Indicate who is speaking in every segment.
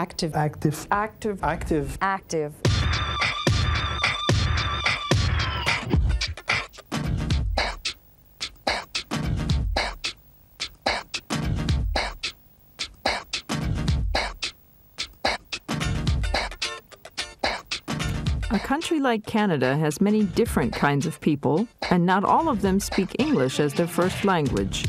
Speaker 1: Active.
Speaker 2: Active.
Speaker 1: Active.
Speaker 2: Active.
Speaker 3: Active.
Speaker 4: A country like Canada has many different kinds of people, and not all of them speak English as their first language.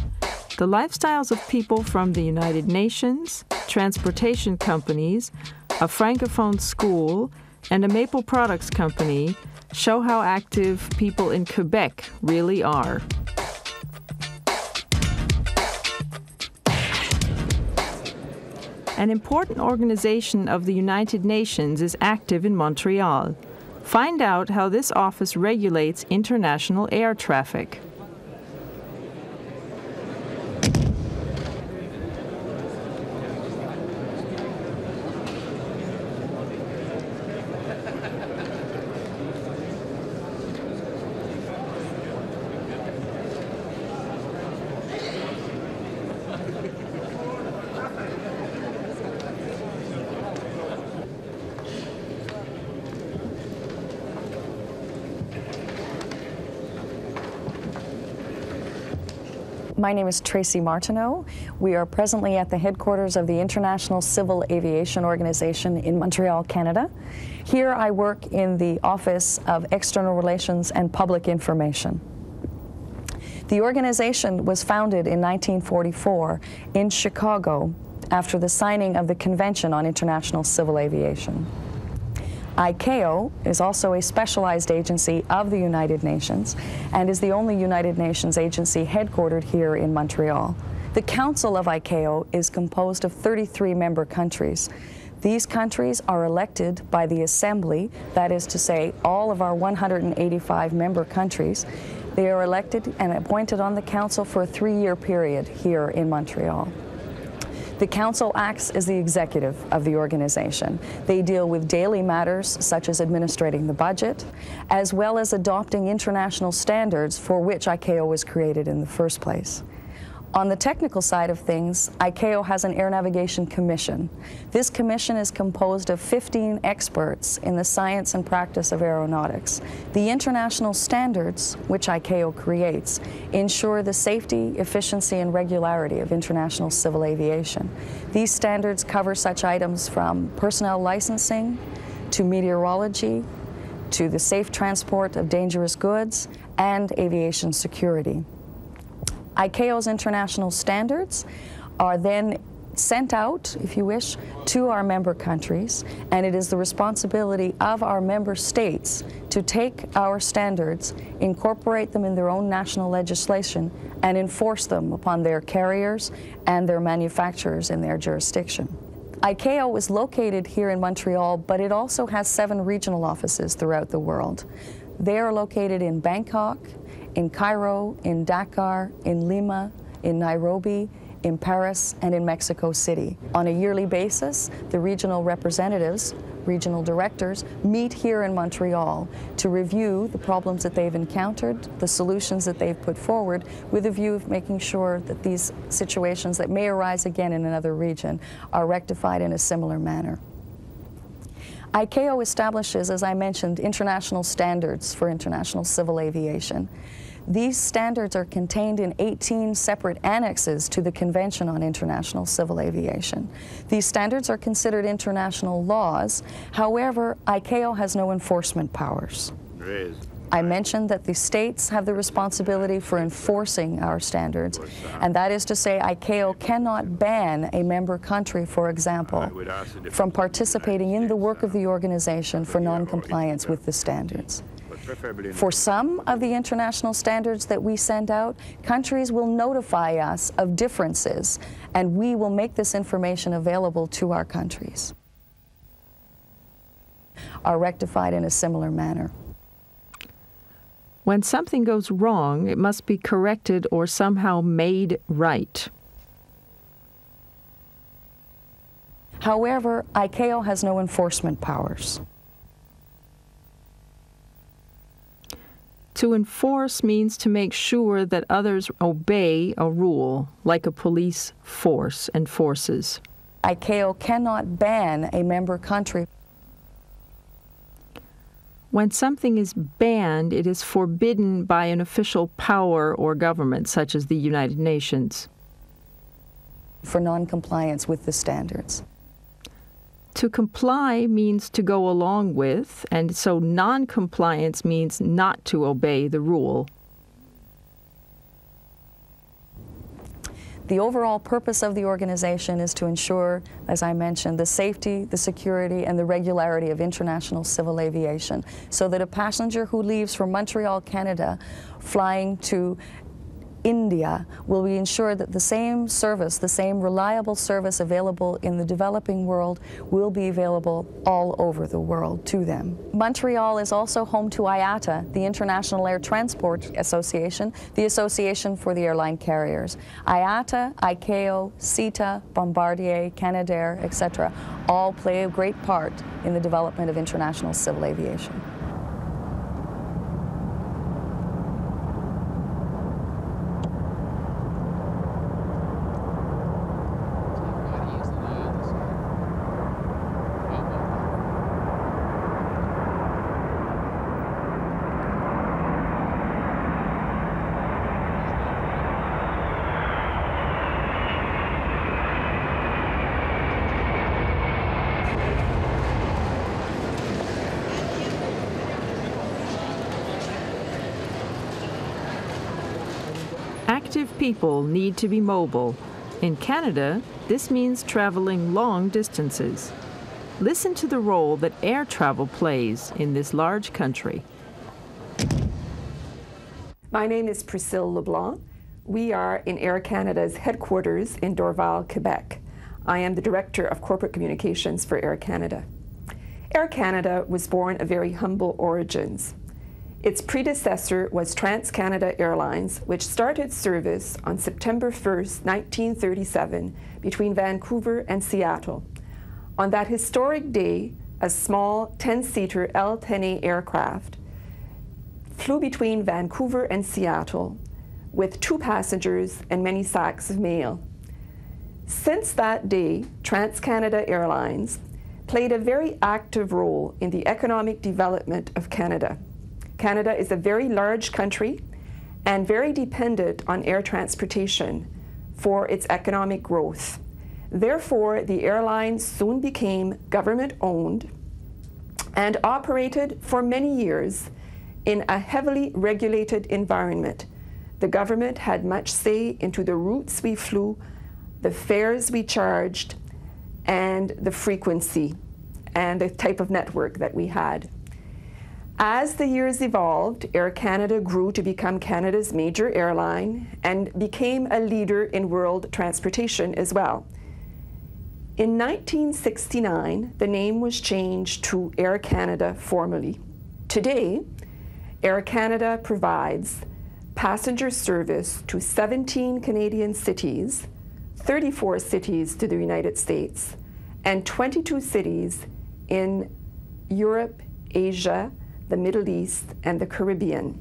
Speaker 4: The lifestyles of people from the United Nations, transportation companies, a francophone school, and a maple products company show how active people in Quebec really are. An important organization of the United Nations is active in Montreal. Find out how this office regulates international air traffic.
Speaker 3: My name is Tracy Martineau. We are presently at the headquarters of the International Civil Aviation Organization in Montreal, Canada. Here I work in the Office of External Relations and Public Information. The organization was founded in 1944 in Chicago after the signing of the Convention on International Civil Aviation. ICAO is also a specialized agency of the United Nations and is the only United Nations agency headquartered here in Montreal. The Council of ICAO is composed of 33 member countries. These countries are elected by the Assembly, that is to say, all of our 185 member countries. They are elected and appointed on the Council for a 3-year period here in Montreal. The Council acts as the executive of the organization. They deal with daily matters such as administrating the budget, as well as adopting international standards for which ICAO was created in the first place. On the technical side of things, ICAO has an Air Navigation Commission. This commission is composed of 15 experts in the science and practice of aeronautics. The international standards, which ICAO creates, ensure the safety, efficiency, and regularity of international civil aviation. These standards cover such items from personnel licensing, to meteorology, to the safe transport of dangerous goods, and aviation security. ICAO's international standards are then sent out, if you wish, to our member countries, and it is the responsibility of our member states to take our standards, incorporate them in their own national legislation, and enforce them upon their carriers and their manufacturers in their jurisdiction. ICAO is located here in Montreal, but it also has 7 regional offices throughout the world. They are located in Bangkok, in Cairo, in Dakar, in Lima, in Nairobi, in Paris, and in Mexico City. On a yearly basis, the regional representatives, regional directors, meet here in Montreal to review the problems that they've encountered, the solutions that they've put forward, with a view of making sure that these situations that may arise again in another region are rectified in a similar manner. ICAO establishes, as I mentioned, international standards for international civil aviation. These standards are contained in 18 separate annexes to the Convention on International Civil Aviation. These standards are considered international laws. However, ICAO has no enforcement powers. I mentioned that the states have the responsibility for enforcing our standards, and that is to say ICAO cannot ban a member country, for example, from participating in the work of the organization for non-compliance with the standards. For some of the international standards that we send out, countries will notify us of differences, and we will make this information available to our countries, are rectified in a similar manner.
Speaker 4: When something goes wrong, it must be corrected or somehow made right.
Speaker 3: However, ICAO has no enforcement powers.
Speaker 4: To enforce means to make sure that others obey a rule, like a police force enforces.
Speaker 3: ICAO cannot ban a member country.
Speaker 4: When something is banned, it is forbidden by an official power or government, such as the United Nations.
Speaker 3: For non-compliance with the standards.
Speaker 4: To comply means to go along with, and so non-compliance means not to obey the rule.
Speaker 3: The overall purpose of the organization is to ensure, as I mentioned, the safety, the security, and the regularity of international civil aviation, so that a passenger who leaves from Montreal, Canada, flying to India will be ensured that the same service, the same reliable service available in the developing world will be available all over the world to them. Montreal is also home to IATA, the International Air Transport Association, the association for the airline carriers. IATA, ICAO, CETA, Bombardier, Canadair, etc. all play a great part in the development of international civil aviation.
Speaker 4: Active people need to be mobile. In Canada, this means traveling long distances. Listen to the role that air travel plays in this large country.
Speaker 1: My name is Priscille LeBlanc. We are in Air Canada's headquarters in Dorval, Quebec. I am the Director of Corporate Communications for Air Canada. Air Canada was born of very humble origins. Its predecessor was TransCanada Airlines, which started service on September 1st, 1937, between Vancouver and Seattle. On that historic day, a small 10-seater L-10A aircraft flew between Vancouver and Seattle with 2 passengers and many sacks of mail. Since that day, TransCanada Airlines played a very active role in the economic development of Canada. Canada is a very large country and very dependent on air transportation for its economic growth. Therefore, the airline soon became government-owned and operated for many years in a heavily regulated environment. The government had much say into the routes we flew, the fares we charged, and the frequency and the type of network that we had. As the years evolved, Air Canada grew to become Canada's major airline and became a leader in world transportation as well. In 1969, the name was changed to Air Canada formally. Today, Air Canada provides passenger service to 17 Canadian cities, 34 cities to the United States, and 22 cities in Europe, Asia, the Middle East, and the Caribbean.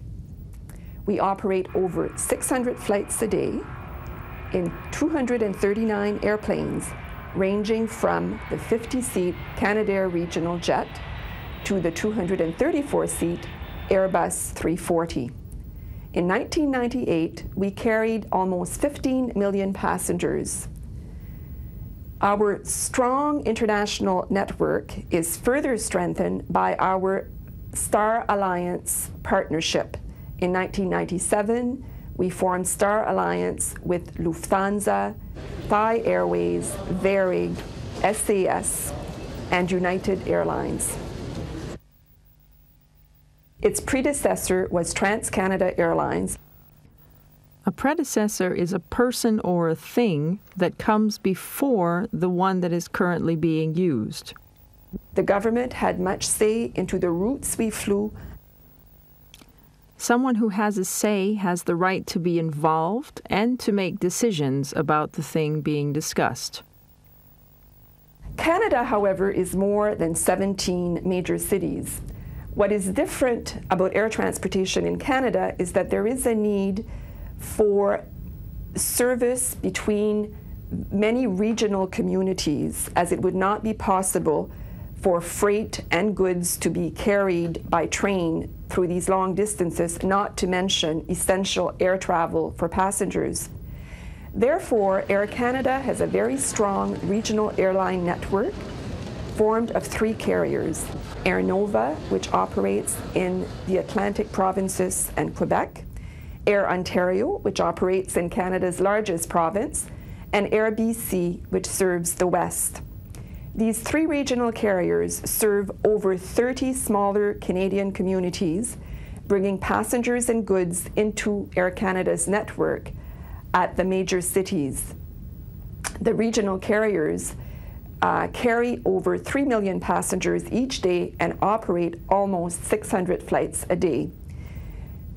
Speaker 1: We operate over 600 flights a day in 239 airplanes, ranging from the 50-seat Canadair regional jet to the 234-seat Airbus 340. In 1998, we carried almost 15 million passengers. Our strong international network is further strengthened by our Star Alliance partnership. In 1997, we formed Star Alliance with Lufthansa, Thai Airways, Varig, SAS, and United Airlines. Its predecessor was TransCanada Airlines.
Speaker 4: A predecessor is a person or a thing that comes before the one that is currently being used.
Speaker 1: The government had much say into the routes we flew.
Speaker 4: Someone who has a say has the right to be involved and to make decisions about the thing being discussed.
Speaker 1: Canada, however, is more than 17 major cities. What is different about air transportation in Canada is that there is a need for service between many regional communities, as it would not be possible for freight and goods to be carried by train through these long distances, not to mention essential air travel for passengers. Therefore, Air Canada has a very strong regional airline network formed of 3 carriers: Air Nova, which operates in the Atlantic provinces and Quebec; Air Ontario, which operates in Canada's largest province; and Air BC, which serves the West. These 3 regional carriers serve over 30 smaller Canadian communities, bringing passengers and goods into Air Canada's network at the major cities. The regional carriers carry over 3 million passengers each day and operate almost 600 flights a day.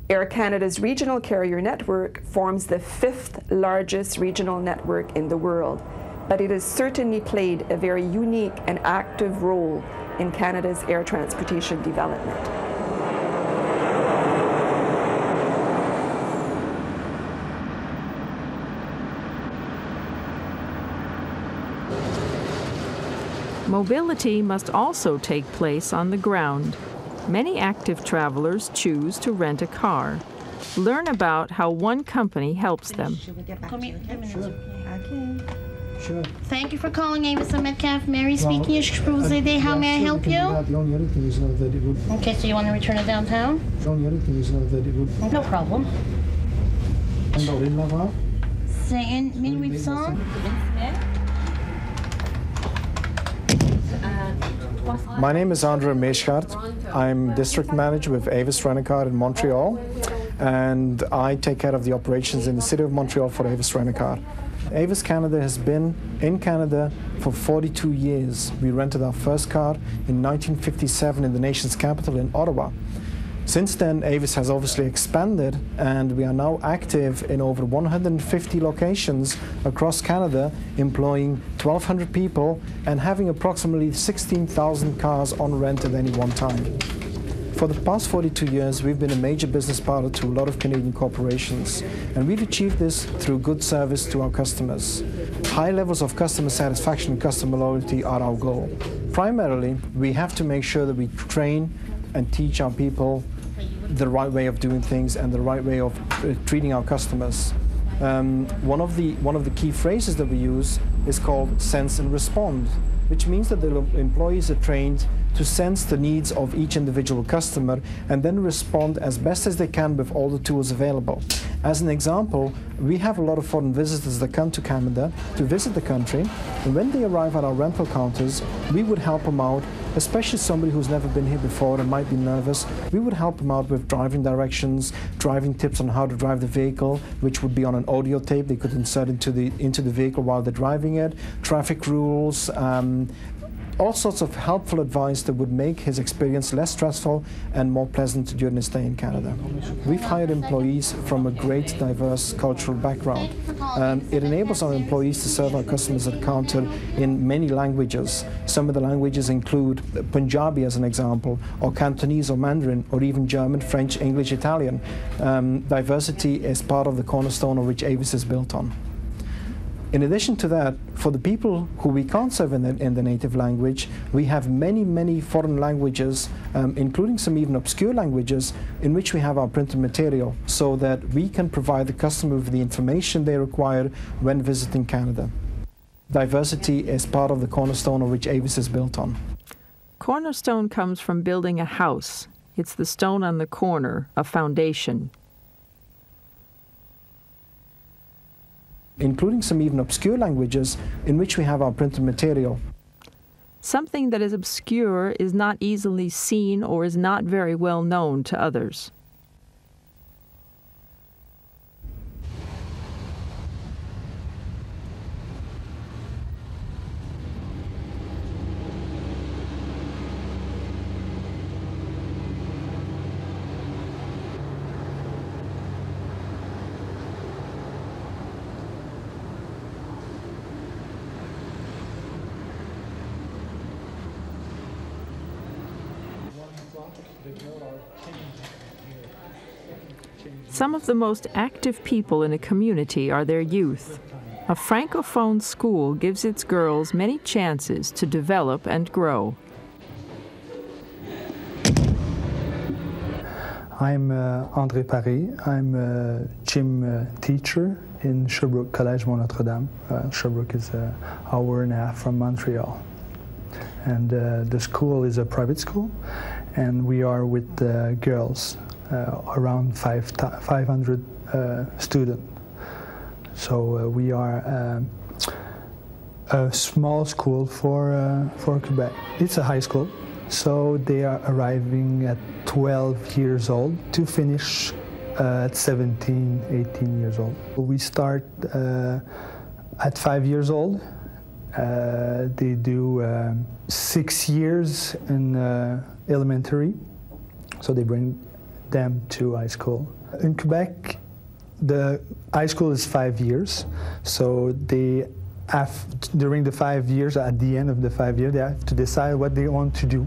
Speaker 1: Air Canada's regional carrier network forms the 5th largest regional network in the world, but it has certainly played a very unique and active role in Canada's air transportation development.
Speaker 4: Mobility must also take place on the ground. Many active travelers choose to rent a car. Learn about how one company helps them.
Speaker 2: Sure.
Speaker 5: Thank you for calling Avis and Metcalf. Mary speaking. Je peux vous aider. How may I help you?
Speaker 2: The only other thing is that it would.
Speaker 5: Okay, so you want to return it downtown?
Speaker 2: The only other thing is that it would.
Speaker 5: No problem. C'est une minuit sans.
Speaker 2: My name is Andre Meeschart. I'm district manager with Avis Rent-A-Car in Montreal, and I take care of the operations in the city of Montreal for Avis Rent-A-Car. Avis Canada has been in Canada for 42 years. We rented our first car in 1957 in the nation's capital in Ottawa. Since then, Avis has obviously expanded, and we are now active in over 150 locations across Canada, employing 1,200 people and having approximately 16,000 cars on rent at any one time. For the past 42 years, we've been a major business partner to a lot of Canadian corporations, and we've achieved this through good service to our customers. High levels of customer satisfaction and customer loyalty are our goal. Primarily, we have to make sure that we train and teach our people the right way of doing things and the right way of treating our customers. One of the key phrases that we use is called sense and respond, which means that the employees are trained to sense the needs of each individual customer and then respond as best as they can with all the tools available. As an example, we have a lot of foreign visitors that come to Canada to visit the country, and when they arrive at our rental counters, we would help them out, especially somebody who's never been here before and might be nervous. We would help them out with driving directions, driving tips on how to drive the vehicle, which would be on an audio tape they could insert into the vehicle while they're driving it, traffic rules, all sorts of helpful advice that would make his experience less stressful and more pleasant during his stay in Canada. We've hired employees from a great diverse cultural background. It enables our employees to serve our customers at the counter in many languages. Some of the languages include Punjabi as an example, or Cantonese or Mandarin, or even German, French, English, Italian. Diversity is part of the cornerstone on which Avis is built on. In addition to that, for the people who we can't serve in the native language, we have many foreign languages, including some even obscure languages, in which we have our printed material, so that we can provide the customer with the information they require when visiting Canada. Diversity is part of the cornerstone on which Avis is built on.
Speaker 4: Cornerstone comes from building a house. It's the stone on the corner, a foundation.
Speaker 2: Including some even obscure languages in which we have our printed material.
Speaker 4: Something that is obscure is not easily seen or is not very well known to others. Some of the most active people in a community are their youth. A Francophone school gives its girls many chances to develop and grow.
Speaker 6: I'm André Paris. I'm a gym teacher in Sherbrooke Collège Mont Notre Dame. Sherbrooke is an hour and a half from Montreal. And the school is a private school, and we are with girls, around 500 students. So we are a small school for Quebec. It's a high school, so they are arriving at 12 years old to finish at 17, 18 years old. We start at 5 years old. They do 6 years in elementary, so they bring them to high school. In Quebec, the high school is 5 years, so they have, during the 5 years, at the end of the 5 years, they have to decide what they want to do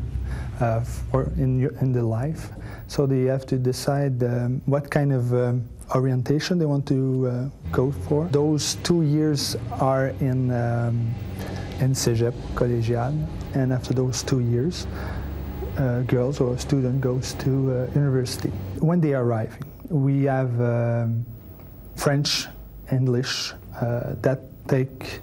Speaker 6: in their life. So they have to decide what kind of orientation they want to go for. Those 2 years are in Cégep collégial, and after those 2 years, girls or a student goes to university. When they are arriving, we have French, English, that take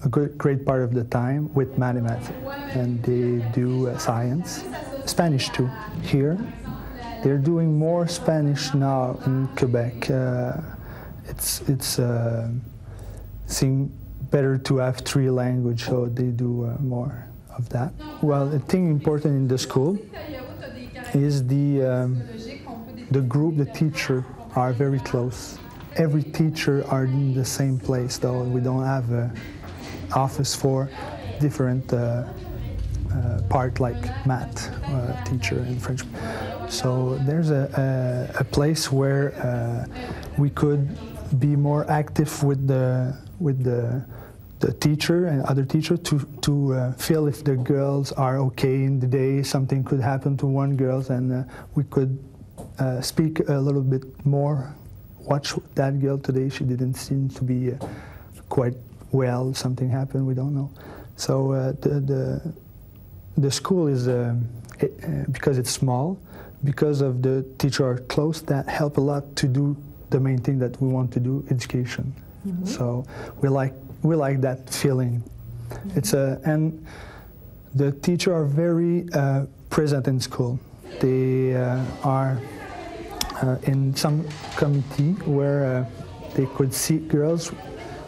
Speaker 6: a great part of the time with mathematics, and they do science, Spanish too. Here, they're doing more Spanish now in Quebec. It's seems better to have 3 languages, so they do more of that. Well, a thing important in the school is the group, the teacher are very close. Every teacher are in the same place, though we don't have an office for different part like math teacher and French. So there's a place where we could be more active with the teacher and other teacher to feel if the girls are okay in the day. Something could happen to one girl, and we could speak a little bit more. Watch that girl today, she didn't seem to be quite well, something happened, we don't know. So the school is, because it's small, because of the teacher are close, that help a lot to do the main thing that we want to do, education. Mm-hmm. So we like that feeling. Mm-hmm. It's and the teacher are very present in school. They are in some committee where they could see girls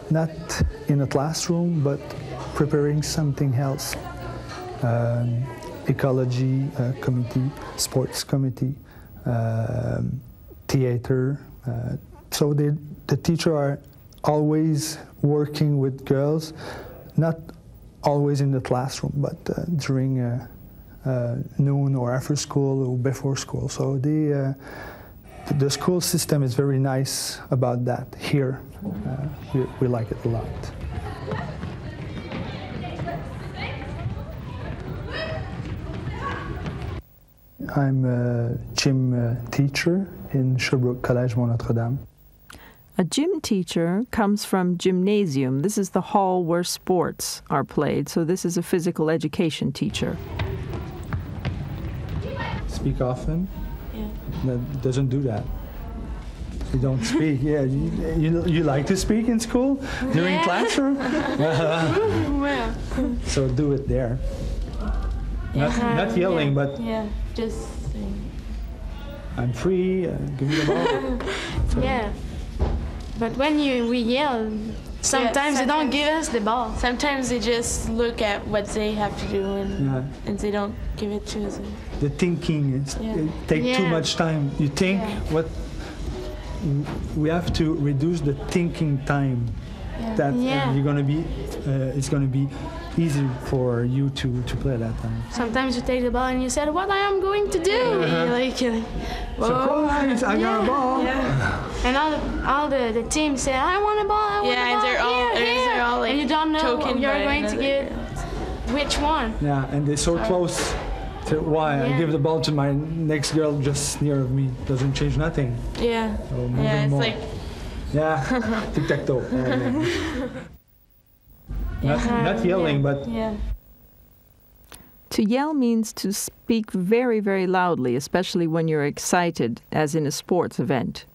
Speaker 6: not in a classroom but preparing something else. Ecology committee, sports committee, theater. So the teacher are always working with girls, not always in the classroom, but during noon or after school or before school. So the school system is very nice about that here. We like it a lot. I'm a gym teacher in Sherbrooke Collège Mont Notre Dame.
Speaker 4: A gym teacher comes from gymnasium. This is the hall where sports are played, so this is a physical education teacher.
Speaker 6: Speak often?
Speaker 5: Yeah.
Speaker 6: No, doesn't do that. You don't speak. Yeah, you like to speak in school during classroom?
Speaker 5: Well.
Speaker 6: So do it there. Not yelling, but
Speaker 5: yeah, just saying.
Speaker 6: I'm free. Give me the ball. So.
Speaker 5: Yeah, but when we yell, sometimes they don't give us the ball. Sometimes they just look at what they have to do and they don't give it to us.
Speaker 6: The thinking it takes too much time. You think what we have to reduce the thinking time. That you're gonna be. It's gonna be easy for you to play that time.
Speaker 5: Sometimes you take the ball and you said, "What I am going to do?" You're like,
Speaker 6: surprise! I got a ball.
Speaker 5: Yeah. And all the team say, "I want a ball." I want a ball.
Speaker 7: And they're all like,
Speaker 5: and you don't know you're going to get which one.
Speaker 6: Yeah, and they're so close. So why I give the ball to my next girl just near of me doesn't change nothing.
Speaker 7: Yeah.
Speaker 6: So
Speaker 7: it's
Speaker 6: more.
Speaker 7: like
Speaker 6: Yeah, tic-tac-toe. Not yelling, but...
Speaker 5: Yeah.
Speaker 4: To yell means to speak very, very loudly, especially when you're excited, as in a sports event.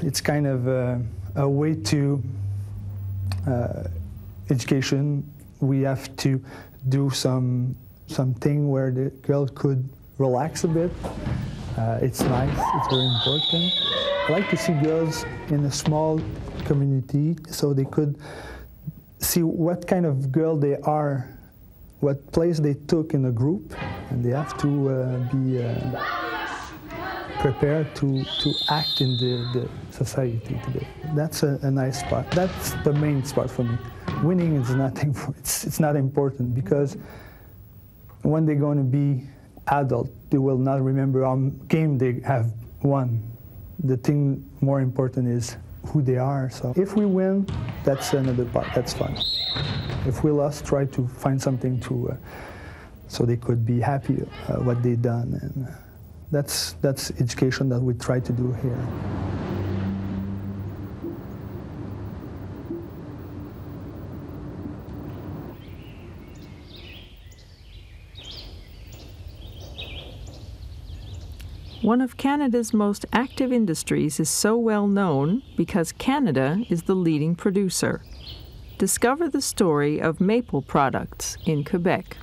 Speaker 6: It's kind of a way to education. We have to do something where the girl could relax a bit. It's nice, it's very important. I like to see girls in a small community so they could see what kind of girl they are, what place they took in the group, and they have to be prepared to act in the society today. That's a nice part. That's the main part for me. Winning is nothing. It's not important, because when they're going to be adult, they will not remember how game they have won. The thing more important is who they are. So if we win, that's another part. That's fun. If we lost, try to find something to so they could be happy what they've done. And that's education that we try to do here.
Speaker 4: One of Canada's most active industries is so well known because Canada is the leading producer. Discover the story of maple products in Quebec.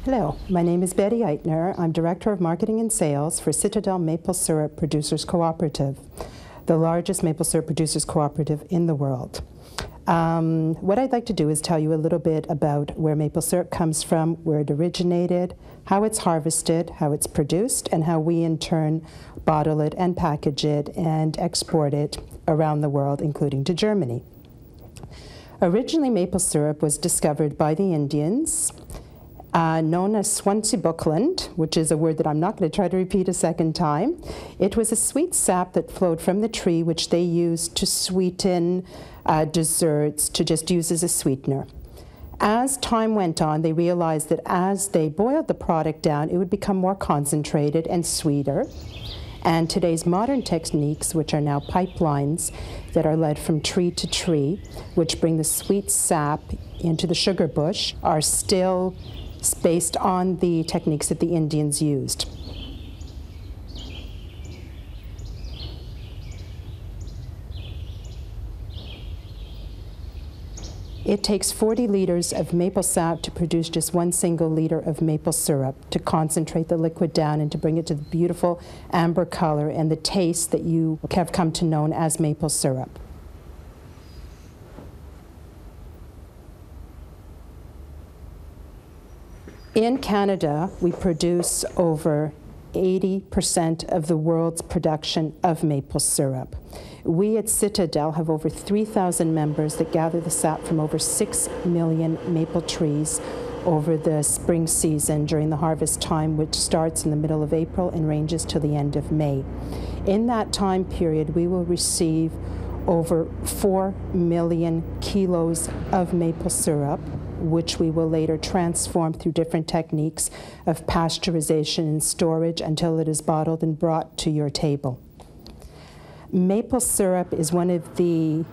Speaker 7: Hello, my name is Betty Eitner. I'm Director of Marketing and Sales for Citadel Maple Syrup Producers Cooperative, the largest maple syrup producers cooperative in the world. What I'd like to do is tell you a little bit about where maple syrup comes from, where it originated, how it's harvested, how it's produced, and how we in turn bottle it and package it and export it around the world, including to Germany. Originally, maple syrup was discovered by the Indians, known as Swansea-Buckland, which is a word that I'm not going to try to repeat a second time. It was a sweet sap that flowed from the tree, which they used to sweeten desserts, to just use as a sweetener. As time went on, they realized that as they boiled the product down, it would become more concentrated and sweeter. And today's modern techniques, which are now pipelines that are led from tree to tree, which bring the sweet sap into the sugar bush, are still based on the techniques that the Indians used. It takes 40 liters of maple sap to produce just 1 single liter of maple syrup, to concentrate the liquid down and to bring it to the beautiful amber color and the taste that you have come to know as maple syrup. In Canada, we produce over 80% of the world's production of maple syrup. We at Citadel have over 3,000 members that gather the sap from over 6 million maple trees over the spring season during the harvest time, which starts in the middle of April and ranges to the end of May. In that time period, we will receive over 4 million kilos of maple syrup, which we will later transform through different techniques of pasteurization and storage until it is bottled and brought to your table. Maple syrup is one of the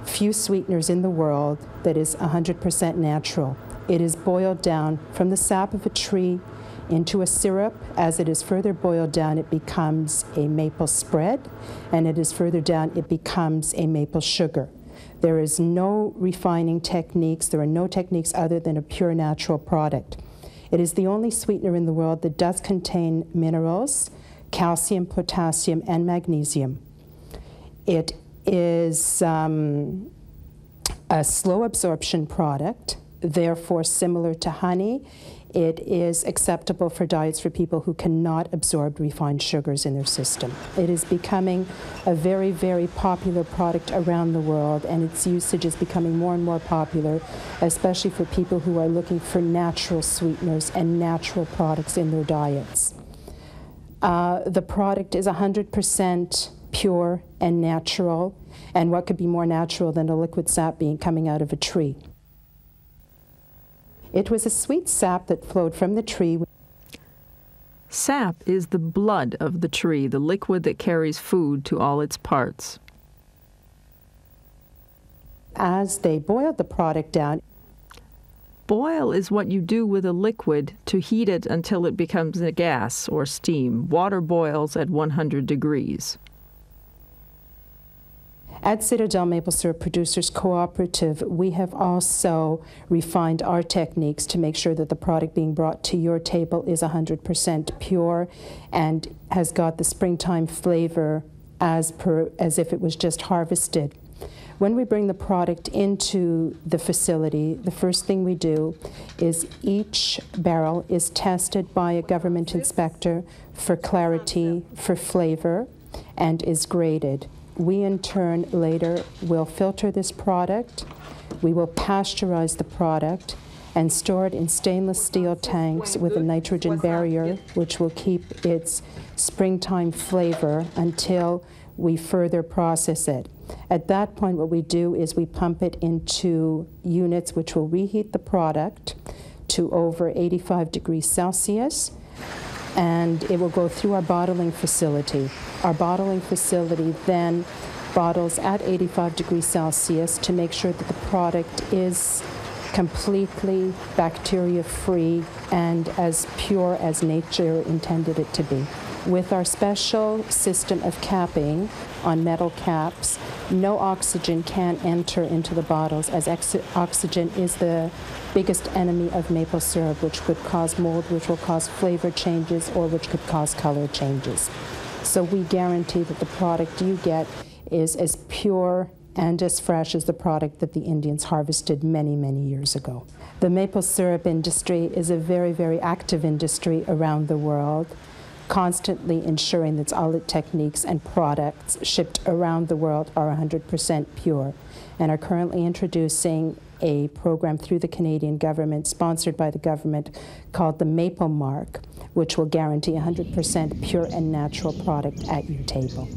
Speaker 7: few sweeteners in the world that is 100% natural. It is boiled down from the sap of a tree into a syrup. As it is further boiled down, it becomes a maple spread, and it is further down, it becomes a maple sugar. There is no refining techniques. There are no techniques other than a pure natural product. It is the only sweetener in the world that does contain minerals, calcium, potassium, and magnesium. It is a slow absorption product. therefore similar to honey. It is acceptable for diets for people who cannot absorb refined sugars in their system. It is becoming a very, very popular product around the world, and its usage is becoming more and more popular, especially for people who are looking for natural sweeteners and natural products in their diets. The product is 100% pure and natural, and what could be more natural than a liquid sap coming out of a tree? It was a sweet sap that flowed from the tree.
Speaker 4: Sap is the blood of the tree, the liquid that carries food to all its parts.
Speaker 7: As they boiled the product down.
Speaker 4: Boil is what you do with a liquid to heat it until it becomes a gas or steam. Water boils at 100 degrees.
Speaker 7: At Citadel Maple Syrup Producers Cooperative, we have also refined our techniques to make sure that the product being brought to your table is 100% pure and has got the springtime flavor as if it was just harvested. When we bring the product into the facility, the first thing we do is each barrel is tested by a government inspector for clarity, for flavor, and is graded. We, in turn, later will filter this product. We will pasteurize the product and store it in stainless steel tanks with a nitrogen barrier, which will keep its springtime flavor until we further process it. At that point, what we do is we pump it into units which will reheat the product to over 85 degrees Celsius, and it will go through our bottling facility. Our bottling facility then bottles at 85 degrees Celsius to make sure that the product is completely bacteria-free and as pure as nature intended it to be. With our special system of capping on metal caps, no oxygen can enter into the bottles, as oxygen is the biggest enemy of maple syrup, which could cause mold, which will cause flavor changes, or which could cause color changes. So we guarantee that the product you get is as pure and as fresh as the product that the Indians harvested many, many years ago. The maple syrup industry is a very, very active industry around the world, constantly ensuring that all its techniques and products shipped around the world are 100% pure, and are currently introducing a program through the Canadian government, sponsored by the government, called the Maple Mark, which will guarantee 100% pure and natural product at your table.